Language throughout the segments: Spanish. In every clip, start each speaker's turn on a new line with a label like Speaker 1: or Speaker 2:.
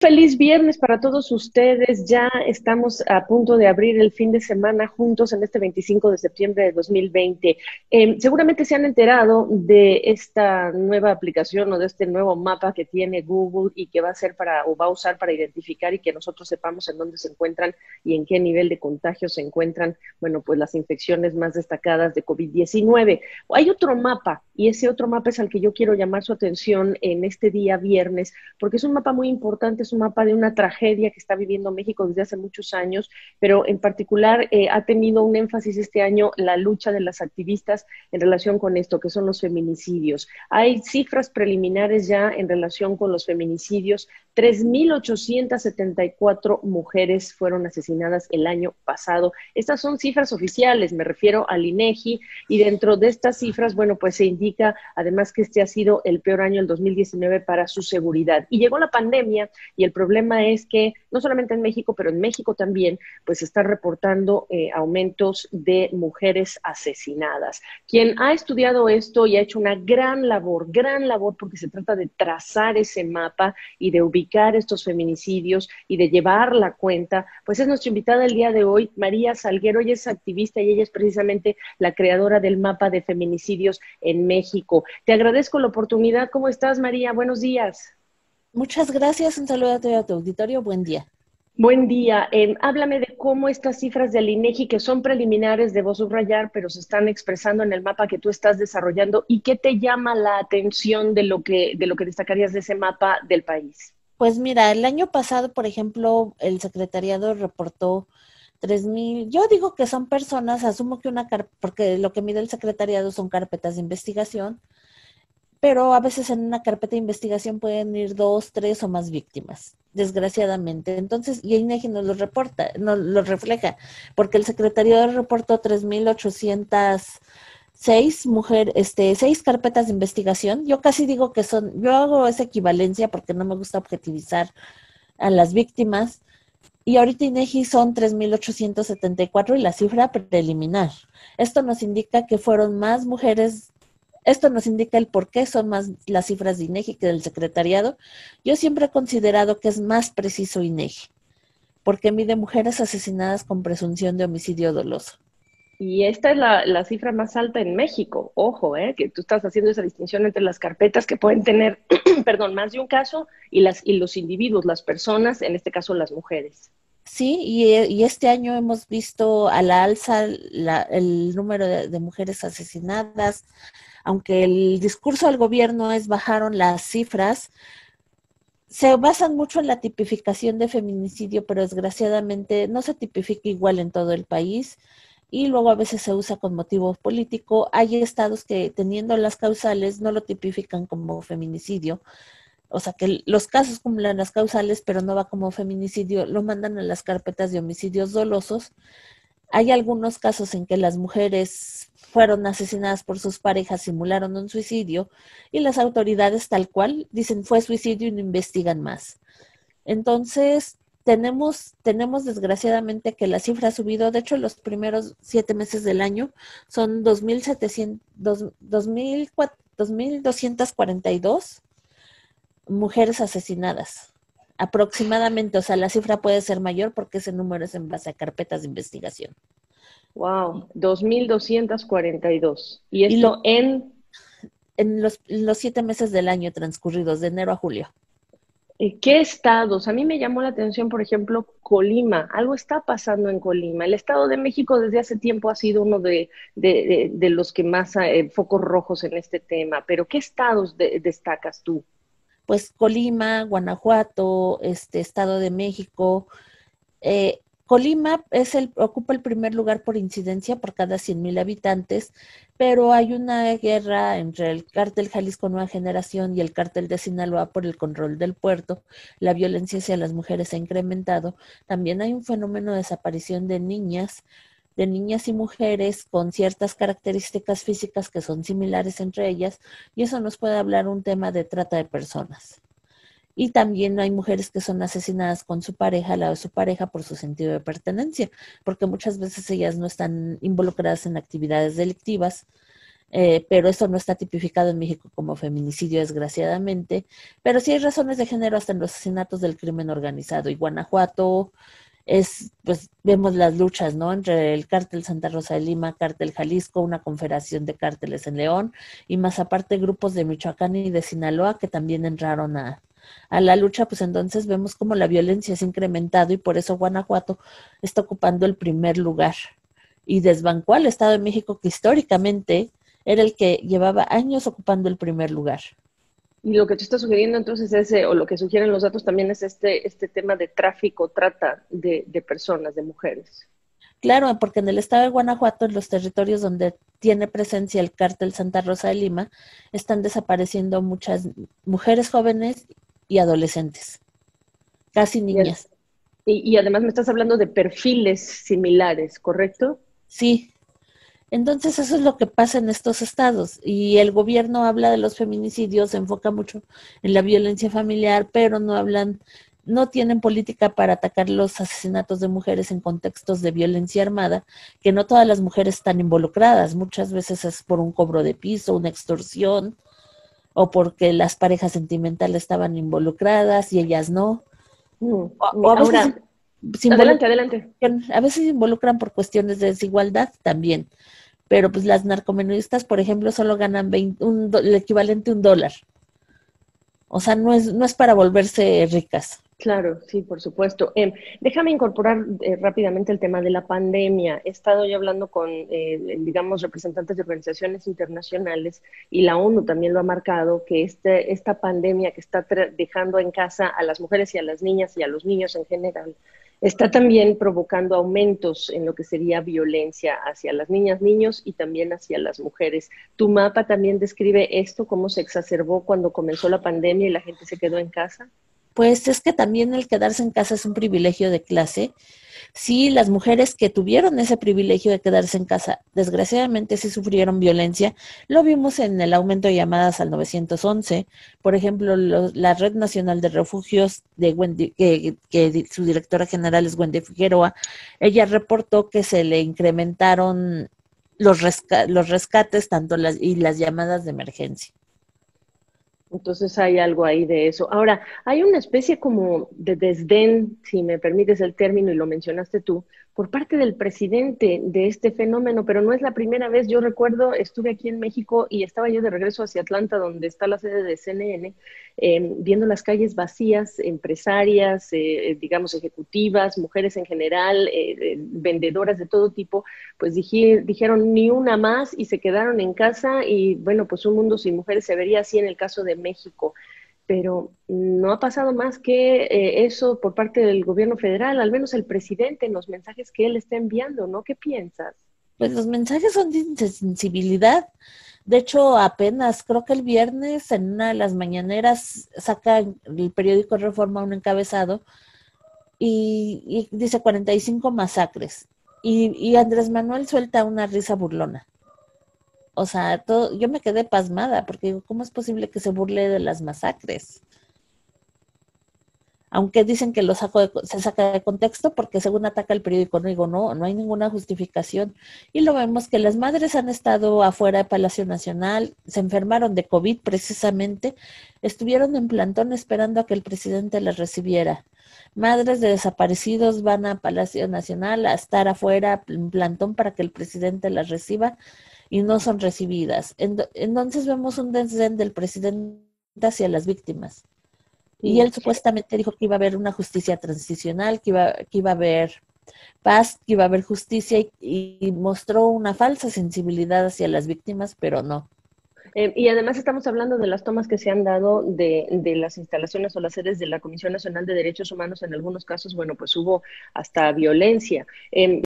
Speaker 1: Feliz viernes para todos ustedes. Ya estamos a punto de abrir el fin de semana juntos en este 25 de septiembre de 2020. Seguramente se han enterado de esta nueva aplicación o de este nuevo mapa que tiene Google y que va a ser para o va a usar para identificar y que nosotros sepamos en dónde se encuentran y en qué nivel de contagio se encuentran, bueno, pues las infecciones más destacadas de COVID-19. Hay otro mapa y ese otro mapa es al que yo quiero llamar su atención en este día viernes porque es un mapa muy importante, es un mapa de una tragedia que está viviendo México desde hace muchos años, pero en particular ha tenido un énfasis este año la lucha de las activistas en relación con esto, que son los feminicidios. Hay cifras preliminares ya en relación con los feminicidios. 3.874 mujeres fueron asesinadas el año pasado. Estas son cifras oficiales, me refiero al INEGI, y dentro de estas cifras, bueno, pues se indica además que este ha sido el peor año, el 2019, para su seguridad. Y llegó la pandemia y el problema es que no solamente en México, pero en México también, pues se están reportando aumentos de mujeres asesinadas. Quien ha estudiado esto y ha hecho una gran labor, porque se trata de trazar ese mapa y de ubicar estos feminicidios y de llevar la cuenta, pues es nuestra invitada el día de hoy, María Salguero. Ella es activista y ella es precisamente la creadora del mapa de feminicidios en México. Te agradezco la oportunidad. ¿Cómo estás, María? Buenos días.
Speaker 2: Muchas gracias, un saludo a tu auditorio, buen día.
Speaker 1: Buen día. Háblame de cómo estas cifras del INEGI, que son preliminares, debo subrayar, pero se están expresando en el mapa que tú estás desarrollando, y qué te llama la atención de lo que destacarías de ese mapa del país.
Speaker 2: Pues mira, el año pasado, por ejemplo, el secretariado reportó 3,000, yo digo que son personas, asumo que porque lo que mide el secretariado son carpetas de investigación, pero a veces en una carpeta de investigación pueden ir dos, tres o más víctimas, desgraciadamente. Entonces, y INEGI nos lo reporta, nos lo refleja, porque el secretariado reportó 3,806 carpetas de investigación. Yo casi digo que yo hago esa equivalencia porque no me gusta objetivizar a las víctimas. Y ahorita INEGI son 3,874 y la cifra preliminar. Esto nos indica que fueron más mujeres. Esto nos indica el por qué son más las cifras de INEGI que del secretariado. Yo siempre he considerado que es más preciso INEGI, porque mide mujeres asesinadas con presunción de homicidio doloso.
Speaker 1: Y esta es la cifra más alta en México. Ojo, que tú estás haciendo esa distinción entre las carpetas que pueden tener, perdón, más de un caso y los individuos, las personas, en este caso las mujeres.
Speaker 2: Sí, y este año hemos visto a la alza el número de mujeres asesinadas, aunque el discurso del gobierno es bajaron las cifras. Se basan mucho en la tipificación de feminicidio, pero desgraciadamente no se tipifica igual en todo el país y luego a veces se usa con motivo político. Hay estados que teniendo las causales no lo tipifican como feminicidio, o sea que los casos cumplen las causales, pero no va como feminicidio, lo mandan a las carpetas de homicidios dolosos. Hay algunos casos en que las mujeres fueron asesinadas por sus parejas, simularon un suicidio y las autoridades tal cual dicen fue suicidio y no investigan más. Entonces, tenemos desgraciadamente que la cifra ha subido. De hecho, los primeros 7 meses del año son 2,242 mujeres asesinadas aproximadamente. O sea, la cifra puede ser mayor porque ese número es en base a carpetas de investigación.
Speaker 1: Wow, 2.242. Y
Speaker 2: Y lo,
Speaker 1: esto en
Speaker 2: en los 7 meses del año transcurridos, de enero a julio.
Speaker 1: ¿qué estados? A mí me llamó la atención, por ejemplo, Colima. Algo está pasando en Colima. El Estado de México desde hace tiempo ha sido uno de los que más focos rojos en este tema. Pero ¿qué estados destacas tú?
Speaker 2: Pues Colima, Guanajuato, Estado de México. Colima ocupa el primer lugar por incidencia por cada 100,000 habitantes, pero hay una guerra entre el cártel Jalisco Nueva Generación y el cártel de Sinaloa por el control del puerto. La violencia hacia las mujeres ha incrementado. También hay un fenómeno de desaparición de niñas y mujeres con ciertas características físicas que son similares entre ellas, y eso nos puede hablar un tema de trata de personas. Y también hay mujeres que son asesinadas con su pareja, al lado de su pareja, por su sentido de pertenencia, porque muchas veces ellas no están involucradas en actividades delictivas. pero eso no está tipificado en México como feminicidio, desgraciadamente, pero sí hay razones de género hasta en los asesinatos del crimen organizado. Y Guanajuato pues vemos las luchas, ¿no? Entre el cártel Santa Rosa de Lima, cártel Jalisco, una confederación de cárteles en León, y más aparte grupos de Michoacán y de Sinaloa que también entraron a la lucha. Pues entonces vemos cómo la violencia se ha incrementado y por eso Guanajuato está ocupando el primer lugar y desbancó al Estado de México, que históricamente era el que llevaba años ocupando el primer lugar.
Speaker 1: Y lo que tú estás sugiriendo entonces es, o lo que sugieren los datos también es este tema de tráfico, trata de personas, de mujeres.
Speaker 2: Claro, porque en el estado de Guanajuato, en los territorios donde tiene presencia el cártel Santa Rosa de Lima, están desapareciendo muchas mujeres jóvenes y adolescentes, casi
Speaker 1: Y,
Speaker 2: niñas.
Speaker 1: y además me estás hablando de perfiles similares, ¿correcto?
Speaker 2: Sí, entonces eso es lo que pasa en estos estados y el gobierno habla de los feminicidios, se enfoca mucho en la violencia familiar, pero no tienen política para atacar los asesinatos de mujeres en contextos de violencia armada, que no todas las mujeres están involucradas, muchas veces es por un cobro de piso, una extorsión, o porque las parejas sentimentales estaban involucradas y ellas no, o a veces
Speaker 1: Ahora,
Speaker 2: se
Speaker 1: adelante,
Speaker 2: involucran,
Speaker 1: adelante.
Speaker 2: a veces se involucran por cuestiones de desigualdad también, pero pues las narcomenudistas, por ejemplo, solo ganan el equivalente a $1. O sea, no es para volverse ricas.
Speaker 1: Claro, sí, por supuesto. Déjame incorporar rápidamente el tema de la pandemia. He estado yo hablando con, digamos, representantes de organizaciones internacionales y la ONU también lo ha marcado, que esta pandemia que está dejando en casa a las mujeres y a las niñas y a los niños en general, está también provocando aumentos en lo que sería violencia hacia las niñas, niños y también hacia las mujeres. Tu mapa también describe esto, cómo se exacerbó cuando comenzó la pandemia y la gente se quedó en casa.
Speaker 2: Pues es que también el quedarse en casa es un privilegio de clase. Sí, las mujeres que tuvieron ese privilegio de quedarse en casa, desgraciadamente sí sufrieron violencia. Lo vimos en el aumento de llamadas al 911. Por ejemplo, la Red Nacional de Refugios de Wendy, que su directora general es Wendy Figueroa, ella reportó que se le incrementaron los rescates y las llamadas de emergencia.
Speaker 1: Entonces hay algo ahí de eso. Ahora, hay una especie como de desdén, si me permites el término y lo mencionaste tú, por parte del presidente de este fenómeno, pero no es la primera vez. Yo recuerdo, estuve aquí en México y estaba yo de regreso hacia Atlanta, donde está la sede de CNN, viendo las calles vacías, empresarias, digamos, ejecutivas, mujeres en general, vendedoras de todo tipo, pues dijeron ni una más y se quedaron en casa y bueno, pues un mundo sin mujeres se vería así en el caso de México, pero no ha pasado más que eso por parte del gobierno federal, al menos el presidente en los mensajes que él está enviando, ¿no? ¿Qué piensas?
Speaker 2: Pues los mensajes son de insensibilidad. De hecho, apenas creo que el viernes en una de las mañaneras saca el periódico Reforma un encabezado y dice 45 masacres. Y Andrés Manuel suelta una risa burlona. O sea, yo me quedé pasmada porque digo, ¿cómo es posible que se burle de las masacres? Aunque dicen que se saca de contexto porque según ataca el periódico, no digo, no hay ninguna justificación. Y lo vemos que las madres han estado afuera de Palacio Nacional, se enfermaron de COVID precisamente, estuvieron en plantón esperando a que el presidente las recibiera. Madres de desaparecidos van a Palacio Nacional a estar afuera en plantón para que el presidente las reciba y no son recibidas. Entonces vemos un desdén del presidente hacia las víctimas. Y
Speaker 1: Sí.
Speaker 2: él supuestamente dijo que iba a haber una justicia transicional, que iba a haber paz, que iba a haber justicia y mostró una falsa sensibilidad hacia las víctimas, pero no.
Speaker 1: Y además estamos hablando de las tomas que se han dado de las instalaciones o las sedes de la Comisión Nacional de Derechos Humanos. En algunos casos, bueno, pues hubo hasta violencia.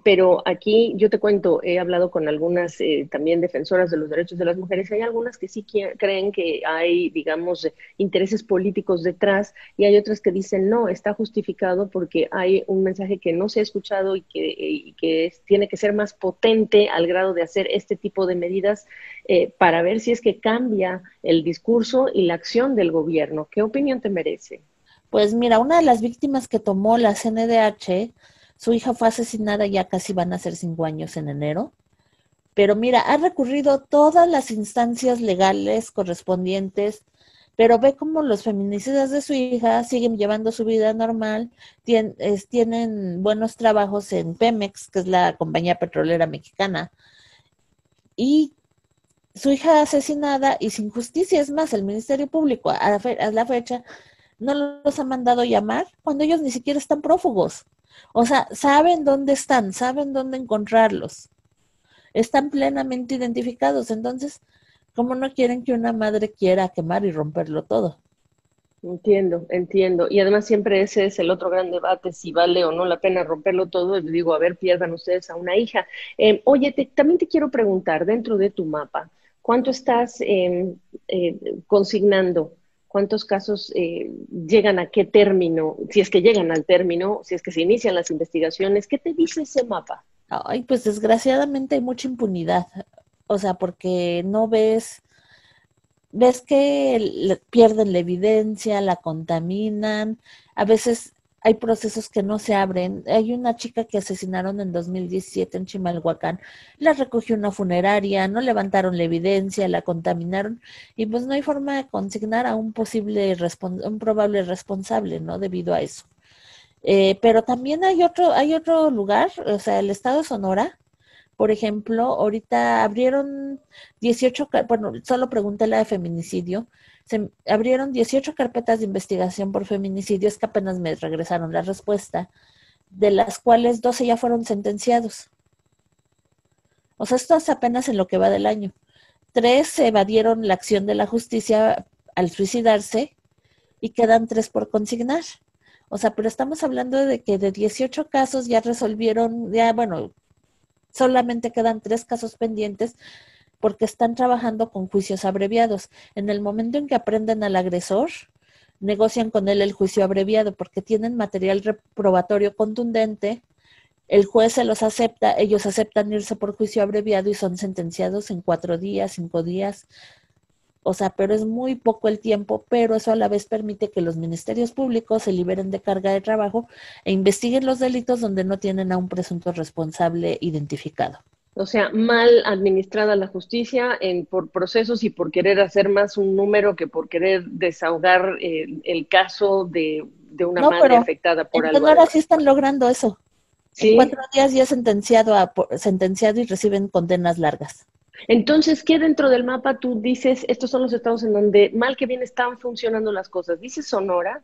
Speaker 1: Pero aquí yo te cuento, he hablado con algunas también defensoras de los derechos de las mujeres. Hay algunas que sí creen que hay, digamos, intereses políticos detrás y hay otras que dicen no, está justificado porque hay un mensaje que no se ha escuchado y que tiene que ser más potente al grado de hacer este tipo de medidas para ver si es que cambia el discurso y la acción del gobierno. ¿Qué opinión te merece?
Speaker 2: Pues mira, una de las víctimas que tomó la CNDH, su hija fue asesinada, ya casi van a ser 5 años en enero, Pero mira, ha recurrido todas las instancias legales correspondientes, pero ve cómo los feminicidas de su hija siguen llevando su vida normal, tienen buenos trabajos en Pemex, que es la compañía petrolera mexicana, y su hija asesinada y sin justicia. Es más, el Ministerio Público a la fecha no los ha mandado llamar cuando ellos ni siquiera están prófugos. O sea, saben dónde están, saben dónde encontrarlos, están plenamente identificados. Entonces, ¿cómo no quieren que una madre quiera quemar y romperlo todo?
Speaker 1: Entiendo, entiendo. Y además siempre ese es el otro gran debate, si vale o no la pena romperlo todo. Y digo, a ver, pierdan ustedes a una hija. Oye, también te quiero preguntar, dentro de tu mapa, ¿cuánto estás consignando? ¿Cuántos casos llegan a qué término? Si es que llegan al término, si es que se inician las investigaciones, ¿qué te dice ese mapa?
Speaker 2: Ay, pues desgraciadamente hay mucha impunidad. O sea, porque no ves que pierden la evidencia, la contaminan, a veces hay procesos que no se abren. Hay una chica que asesinaron en 2017 en Chimalhuacán, la recogió una funeraria, no levantaron la evidencia, la contaminaron y pues no hay forma de consignar a un probable responsable, ¿no? Debido a eso. Pero también hay otro lugar, o sea, el estado de Sonora, por ejemplo, ahorita abrieron 18, bueno, solo pregunté la de feminicidio, se abrieron 18 carpetas de investigación por feminicidio, es que apenas me regresaron la respuesta, de las cuales 12 ya fueron sentenciados. O sea, esto es apenas en lo que va del año. 3 se evadieron la acción de la justicia al suicidarse y quedan 3 por consignar. O sea, pero estamos hablando de que de 18 casos ya resolvieron, ya, bueno, solamente quedan 3 casos pendientes porque están trabajando con juicios abreviados. En el momento en que aprenden al agresor, negocian con él el juicio abreviado porque tienen material probatorio contundente, el juez se los acepta, ellos aceptan irse por juicio abreviado y son sentenciados en 4 días, 5 días. O sea, pero es muy poco el tiempo, pero eso a la vez permite que los ministerios públicos se liberen de carga de trabajo e investiguen los delitos donde no tienen a un presunto responsable identificado.
Speaker 1: O sea, mal administrada la justicia por procesos y por querer hacer más un número que por querer desahogar el caso de una
Speaker 2: No,
Speaker 1: madre
Speaker 2: pero
Speaker 1: afectada por
Speaker 2: en
Speaker 1: algo
Speaker 2: Sonora sí
Speaker 1: además.
Speaker 2: están logrando eso. En
Speaker 1: ¿Sí?
Speaker 2: 4 días ya sentenciado y reciben condenas largas.
Speaker 1: Entonces, ¿qué dentro del mapa tú dices, estos son los estados en donde mal que bien están funcionando las cosas? ¿Dices Sonora?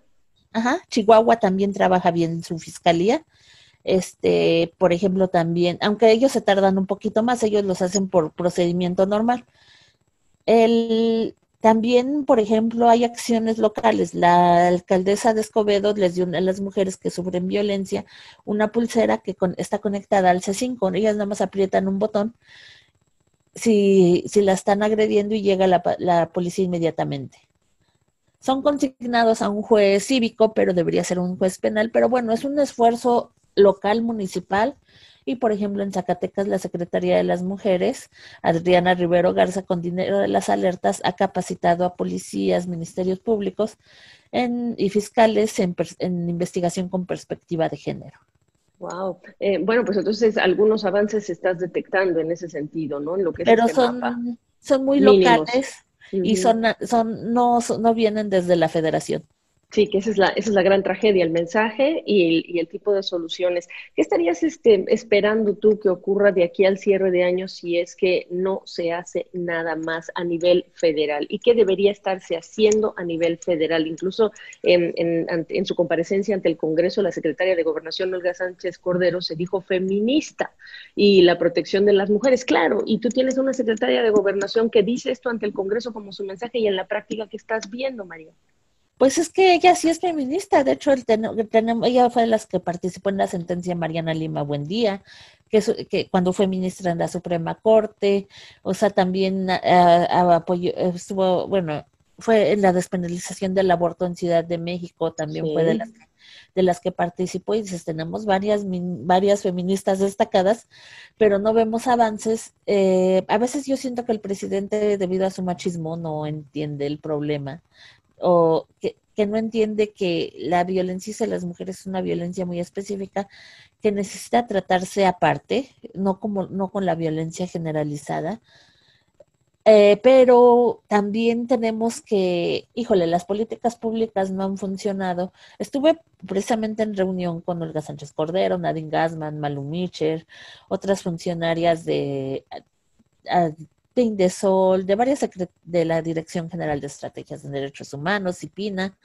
Speaker 2: Ajá, Chihuahua también trabaja bien en su fiscalía. Por ejemplo, también, aunque ellos se tardan un poquito más, ellos los hacen por procedimiento normal. También, por ejemplo, hay acciones locales. La alcaldesa de Escobedo les dio a las mujeres que sufren violencia una pulsera que está conectada al C5. Ellas nada más aprietan un botón si la están agrediendo y llega la policía inmediatamente. Son consignados a un juez cívico, pero debería ser un juez penal. Pero bueno, es un esfuerzo local, municipal. Y por ejemplo, en Zacatecas, la Secretaría de las Mujeres, Adriana Rivero Garza, con dinero de las alertas, ha capacitado a policías, ministerios públicos y fiscales en investigación con perspectiva de género.
Speaker 1: Wow. Bueno, pues entonces algunos avances estás detectando en ese sentido, ¿no? En lo que es
Speaker 2: Pero
Speaker 1: este mapa.
Speaker 2: son muy
Speaker 1: Mínimos.
Speaker 2: locales y
Speaker 1: Ujú.
Speaker 2: no vienen desde la federación.
Speaker 1: Sí, que esa es la gran tragedia, el mensaje y el tipo de soluciones. ¿Qué estarías esperando tú que ocurra de aquí al cierre de año si es que no se hace nada más a nivel federal? ¿Y qué debería estarse haciendo a nivel federal? Incluso en su comparecencia ante el Congreso, la secretaria de Gobernación, Olga Sánchez Cordero, se dijo feminista y la protección de las mujeres. Claro, y tú tienes una secretaria de Gobernación que dice esto ante el Congreso como su mensaje y en la práctica, ¿qué estás viendo, María?
Speaker 2: Pues es que ella sí es feminista, de hecho ella fue de las que participó en la sentencia Mariana Lima Buendía, que cuando fue ministra en la Suprema Corte, o sea, también apoyó, estuvo, bueno, fue en la despenalización del aborto en Ciudad de México, también fue
Speaker 1: Sí.
Speaker 2: de las que participó y dices, tenemos varias feministas destacadas, pero no vemos avances. A veces yo siento que el presidente, debido a su machismo, no entiende el problema o que no entiende que la violencia hacia las mujeres es una violencia muy específica que necesita tratarse aparte, no con la violencia generalizada. Pero también tenemos que, híjole, las políticas públicas no han funcionado. Estuve precisamente en reunión con Olga Sánchez Cordero, Nadine Gassman, Malu Mitcher, otras funcionarias de Indesol, de varias de la Dirección General de Estrategias de Derechos Humanos, IPINA.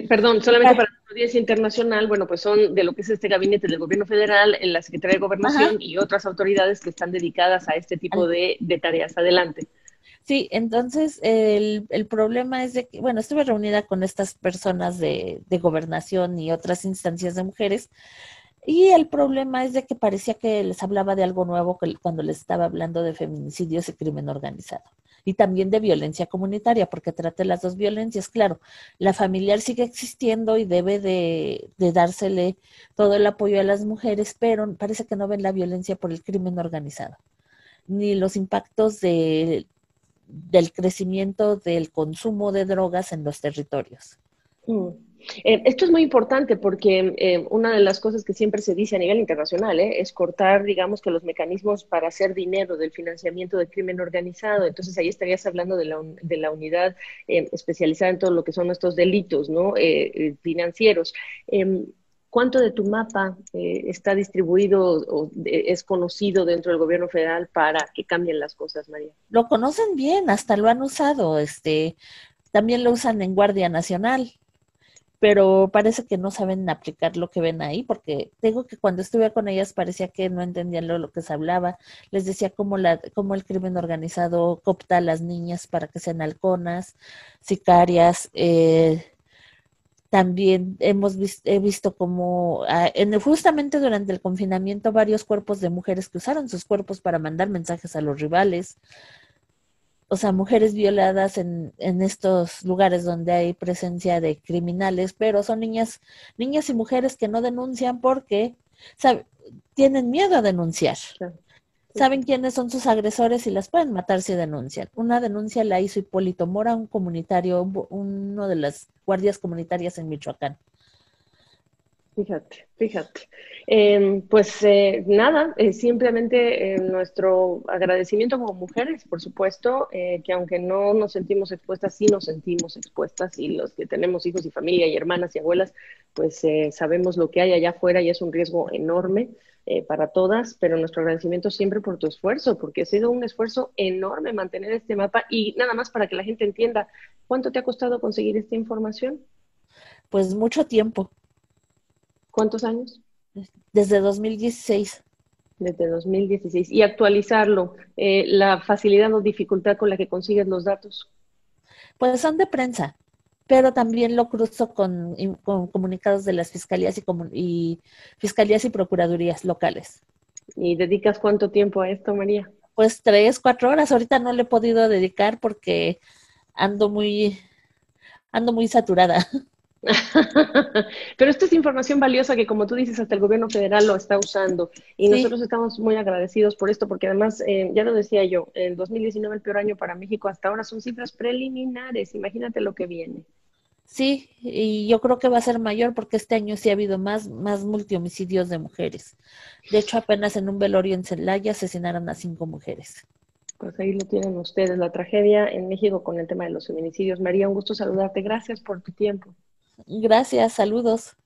Speaker 1: Perdón, solamente para la audiencia internacional, bueno, pues son de lo que es este gabinete del gobierno federal, en la Secretaría de
Speaker 2: Ajá,
Speaker 1: Gobernación y otras autoridades que están dedicadas a este tipo de tareas. Adelante.
Speaker 2: sí, entonces el problema es de que, bueno, estuve reunida con estas personas de gobernación y otras instancias de mujeres, y el problema es de que parecía que les hablaba de algo nuevo cuando les estaba hablando de feminicidios y crimen organizado. Y también de violencia comunitaria, porque trate las dos violencias. Claro, la familiar sigue existiendo y debe de dársele todo el apoyo a las mujeres, pero parece que no ven la violencia por el crimen organizado, ni los impactos del crecimiento del consumo de drogas en los territorios.
Speaker 1: Mm. Esto es muy importante porque una de las cosas que siempre se dice a nivel internacional es cortar, digamos, que los mecanismos para hacer dinero del financiamiento del crimen organizado. Entonces ahí estarías hablando de la unidad especializada en todo lo que son estos delitos, ¿no? Financieros. Eh, ¿Cuánto de tu mapa está distribuido o es conocido dentro del gobierno federal para que cambien las cosas, María?
Speaker 2: Lo conocen bien, hasta lo han usado, también lo usan en Guardia Nacional, pero parece que no saben aplicar lo que ven ahí, porque digo que cuando estuve con ellas parecía que no entendían lo que se hablaba. Les decía cómo el crimen organizado coopta a las niñas para que sean halconas, sicarias. También he visto como justamente durante el confinamiento varios cuerpos de mujeres que usaron sus cuerpos para mandar mensajes a los rivales, o sea, mujeres violadas en estos lugares donde hay presencia de criminales, pero son niñas y mujeres que no denuncian porque sabe, tienen miedo a denunciar.
Speaker 1: Claro. Sí,
Speaker 2: Saben
Speaker 1: sí.
Speaker 2: quiénes son sus agresores y las pueden matar si denuncian. Una denuncia la hizo Hipólito Mora, un comunitario, uno de las guardias comunitarias en Michoacán.
Speaker 1: Fíjate, fíjate. Pues nada, simplemente nuestro agradecimiento como mujeres, por supuesto, que aunque no nos sentimos expuestas, sí nos sentimos expuestas y los que tenemos hijos y familia y hermanas y abuelas, pues sabemos lo que hay allá afuera y es un riesgo enorme para todas, pero nuestro agradecimiento siempre por tu esfuerzo, porque ha sido un esfuerzo enorme mantener este mapa y nada más para que la gente entienda, ¿cuánto te ha costado conseguir esta información?
Speaker 2: Pues mucho tiempo,
Speaker 1: ¿Cuántos años?
Speaker 2: desde 2016.
Speaker 1: Desde 2016 y actualizarlo, la facilidad o dificultad con la que consigues los datos.
Speaker 2: Pues son de prensa, pero también lo cruzo con comunicados de las fiscalías y fiscalías y procuradurías locales.
Speaker 1: ¿Y dedicas cuánto tiempo a esto, María?
Speaker 2: Pues 3, 4 horas. Ahorita no le he podido dedicar porque ando muy, ando muy saturada.
Speaker 1: Pero esta es información valiosa que, como tú dices, hasta el gobierno federal lo está usando. Y
Speaker 2: Sí,
Speaker 1: nosotros estamos muy agradecidos por esto, porque además, ya lo decía yo, el 2019, el peor año para México hasta ahora, son cifras preliminares. Imagínate lo que viene.
Speaker 2: sí, y yo creo que va a ser mayor porque este año sí ha habido más multihomicidios de mujeres. De hecho, apenas en un velorio en Celaya asesinaron a 5 mujeres.
Speaker 1: Pues ahí lo tienen ustedes, la tragedia en México con el tema de los feminicidios. María, un gusto saludarte. Gracias por tu tiempo.
Speaker 2: Gracias, saludos.